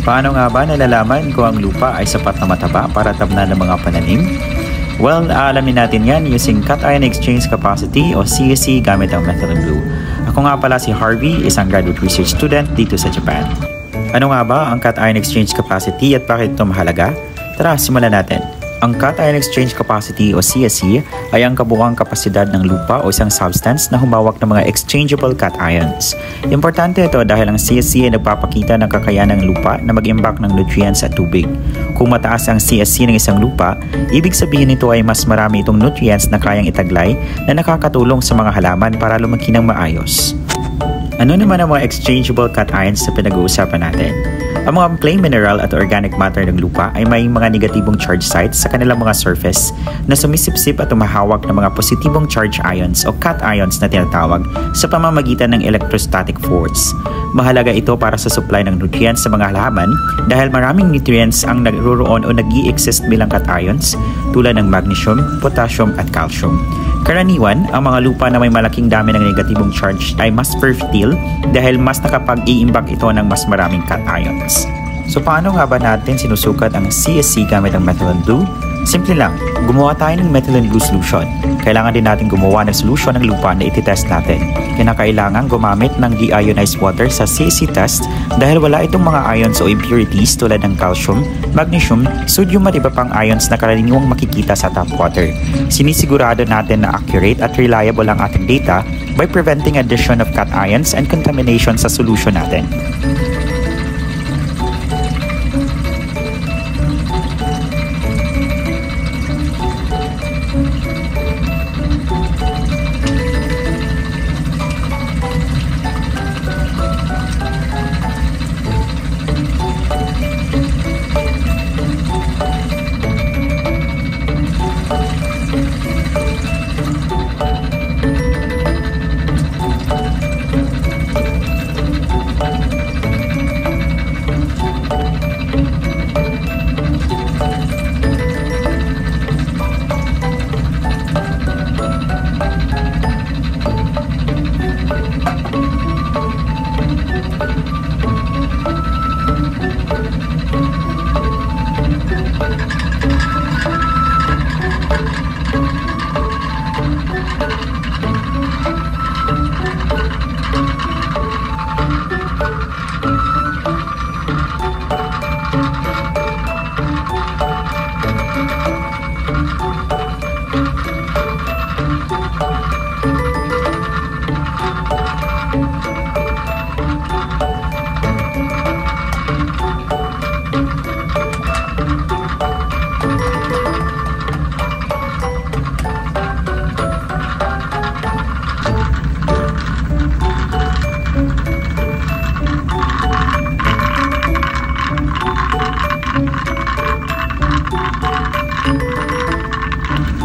Paano nga ba nalalaman kung ang lupa ay sapat na mataba para tabnan ng mga pananim? Well, alamin natin yan using Cation Exchange Capacity o CSC gamit ang Methylene Blue. Ako nga pala si Harvey, isang graduate research student dito sa Japan. Ano nga ba ang Cation Exchange Capacity at bakit ito mahalaga? Tara, simulan natin. Ang Cation Exchange Capacity o CSC ay ang kabuuang kapasidad ng lupa o isang substance na humawak ng mga exchangeable cations. Importante ito dahil ang CSC ay nagpapakita ng kakayanan ng lupa na mag-imbak ng nutrients at tubig. Kung mataas ang CSC ng isang lupa, ibig sabihin nito ay mas marami itong nutrients na kayang itaglay na nakakatulong sa mga halaman para lumaki ng maayos. Ano naman ang mga exchangeable cations na pinag-uusapan natin? Ang mga plain mineral at organic matter ng lupa ay may mga negatibong charge sites sa kanilang mga surface na sumisipsip at umahawak ng mga positibong charge ions o cations na tinatawag sa pamamagitan ng electrostatic force. Mahalaga ito para sa supply ng nutrients sa mga halaman dahil maraming nutrients ang nagroroon o nag-i-exist bilang cations tulad ng magnesium, potassium at calcium. Karaniwan, ang mga lupa na may malaking dami ng negatibong charge ay mas fertile dahil mas nakapag-iimbak ito ng mas maraming cations. So paano nga ba natin sinusukat ang CSC gamit ang Methylene Blue? Simple lang, gumawa tayo ng Methylene Blue solution. Kailangan din natin gumawa ng solution ng lupa na ititest natin. Kinakailangan gumamit ng deionized water sa CSC test dahil wala itong mga ions o impurities tulad ng calcium, magnesium, sodium at iba pang ions na karaniwang makikita sa tap water. Sinisigurado natin na accurate at reliable ang ating data by preventing addition of cations and contamination sa solution natin.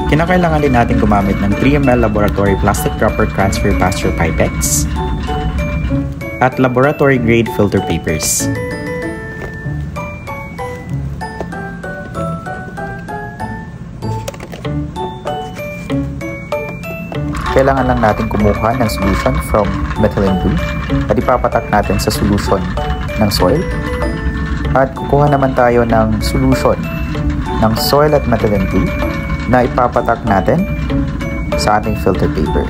Kinakailangan din natin gumamit ng 3 ml laboratory plastic dropper transfer pasture pipettes at laboratory grade filter papers. Kailangan lang natin kumuha ng solution from Methylene Blue at ipapatak natin sa solution ng soil at kukuha naman tayo ng solution ng soil at Methylene Blue na ipapatak natin sa ating filter paper.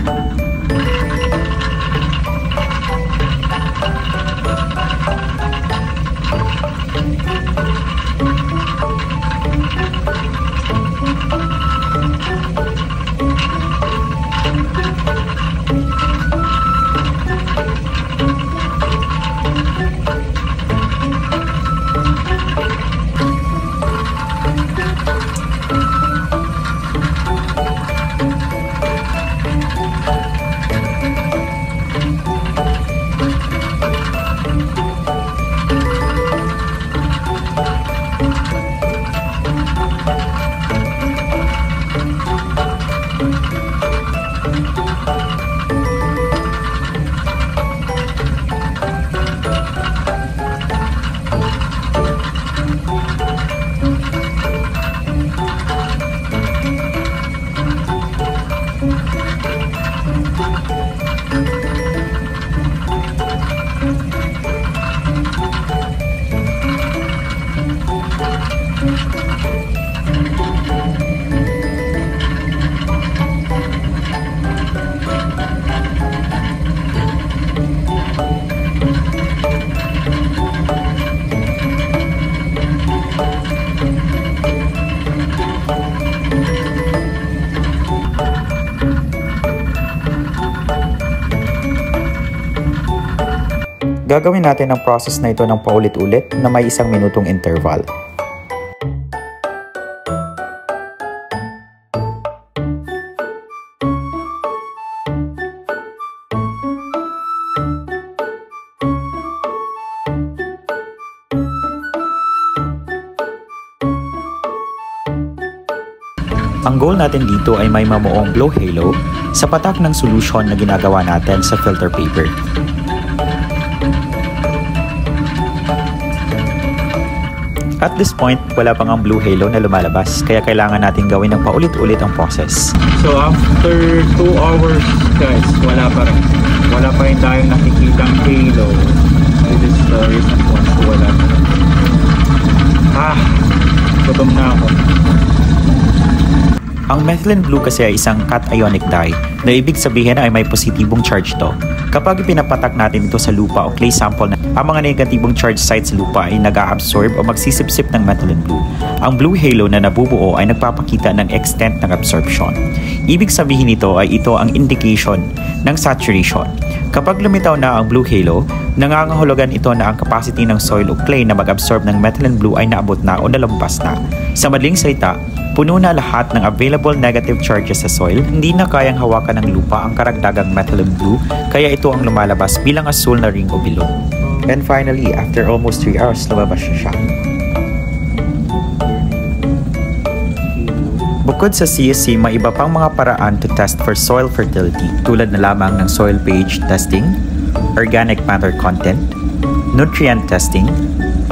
Gagawin natin ang process na ito ng paulit-ulit na may 1 minutong interval. Ang goal natin dito ay may mamuong glow halo sa patak ng solution na ginagawa natin sa filter paper. At this point, wala pang ang blue halo na lumalabas, kaya kailangan natin gawin ng paulit-ulit ang process. So after 2 hours guys, wala pa rin tayong nakikitang halo. This is the reason kung wala. Gutom na ako. Ang methylene blue kasi ay isang cation dye na ibig sabihin ay may positibong charge to. Kapag pinapatak natin ito sa lupa o clay sample, ang mga negatibong charge site sa lupa ay nag-a-absorb o magsisipsip ng methylene blue. Ang blue halo na nabubuo ay nagpapakita ng extent ng absorption. Ibig sabihin nito ay ito ang indication ng saturation. Kapag lumitaw na ang blue halo, nangangahulugan ito na ang capacity ng soil o clay na mag-absorb ng methylene blue ay naabot na o nalampas na. Sa madaling salita, puno na lahat ng available negative charges sa soil, hindi na kayang hawakan ng lupa ang karagdagang methylene blue, kaya ito ang lumalabas bilang asul na ring o bilog. And finally, after almost 3 hours, lumabas siya. Bukod sa CSC, may iba pang mga paraan to test for soil fertility, tulad na lamang ng soil pH testing, organic matter content, nutrient testing,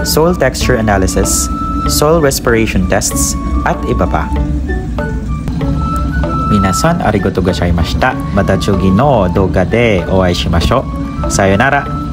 soil texture analysis, soil respiration tests, at iba pa. Minasan arigatou gozaimashita. Mata chugi no doga de o ai shimashou. Sayonara!